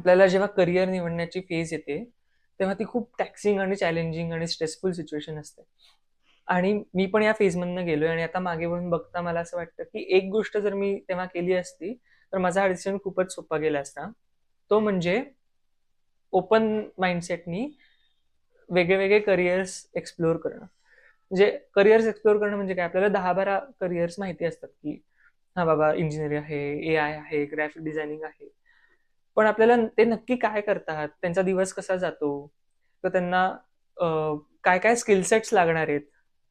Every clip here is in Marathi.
आपल्याला जेव्हा करिअर निवडण्याची फेज येते, तेव्हा ती खूप टॅक्सिंग आणि चॅलेंजिंग आणि स्ट्रेसफुल सिच्युएशन असते. आणि मी पण या फेजमधनं गेलोय आणि आता मागे वळून बघता मला असं वाटतं, की एक गोष्ट जर मी तेव्हा केली असती, तर माझा हा डिसिजन खूपच सोपा गेला असता. तो म्हणजे ओपन माइंडसेटनी वेगळे-वेगळे करिअर्स एक्सप्लोर करणं. म्हणजे करिअर्स एक्सप्लोर करणं म्हणजे काय? आपल्याला 10-12 करिअर्स माहिती असतात, की हां बाबा इंजिनिअरिंग आहे, एआय आहे, ग्राफिक डिझायनिंग आहे. पण आपल्याला ते नक्की काय करतात? त्यांचा दिवस कसा जातो? तर त्यांना अ, काय-काय स्किल सेट्स लागणार आहेत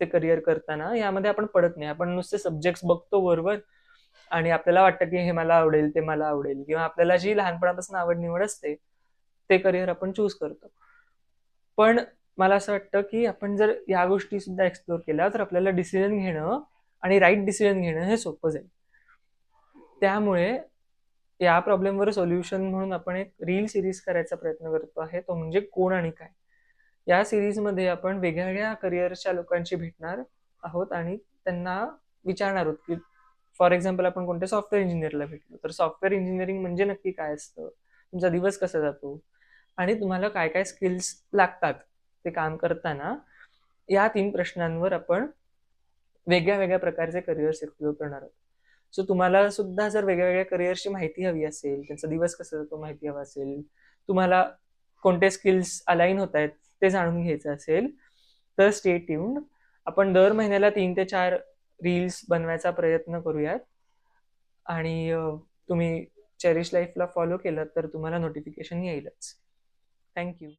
ते करिअर करताना, यामध्ये आपण पडत नाही. आपण नुसते सब्जेक्ट्स बघतो वरवर आणि आपल्याला वाटतं, की हे मला आवडेल, ते मला आवडेल किंवा आपल्याला जी लहानपणापासून आवड-निवड असते, ते करिअर आपण चूज करतो. पण मला असं वाटतं, की आपण जर या गोष्टी सुद्धा एक्सप्लोर केल्या, तर आपल्याला डिसिजन घेणं आणि राइट डिसिजन घेणं हे सोपं जाईल. त्यामुळे या प्रॉब्लेमवर सोल्युशन म्हणून आपण एक रील सीरीज करायचा प्रयत्न करतो आहे, तो म्हणजे कोण आणि काय. या सीरीजमध्ये आपण वेगवेगळ्या करिअरच्या लोकांशी भेटणार आहोत आणि त्यांना विचारणार आहोत, की फॉर एक्झाम्पल आपण कोणत्या सॉफ्टवेअर इंजिनिअरला भेटलो, तर सॉफ्टवेअर इंजिनिअरिंग म्हणजे नक्की काय असतं? तुमचा दिवस कसा जातो? आणि तुम्हाला काय-काय स्किल्स लागतात ते काम करताना? या 3 प्रश्नांवर आपण वेगळ्या-वेगळ्या प्रकारचे करिअर्स एक्सप्लोर करणार आहोत. सो तुम्हाला सुद्धा जर वेगळ्या-वेगळ्या करिअर्सची माहिती हवी असेल, त्यांचा दिवस कसा जातो माहिती हवा असेल, तुम्हाला कोणते स्किल्स अलाइन होतायत ते जाणून घ्यायचं असेल, तर स्टे ट्यून्ड. आपण दर महिन्याला 3 ते 4 रील्स बनवायचा प्रयत्न करूयात आणि तुम्ही चेरिश लाईफला फॉलो केलंत तर तुम्हाला नोटिफिकेशन येईलच. Thank you.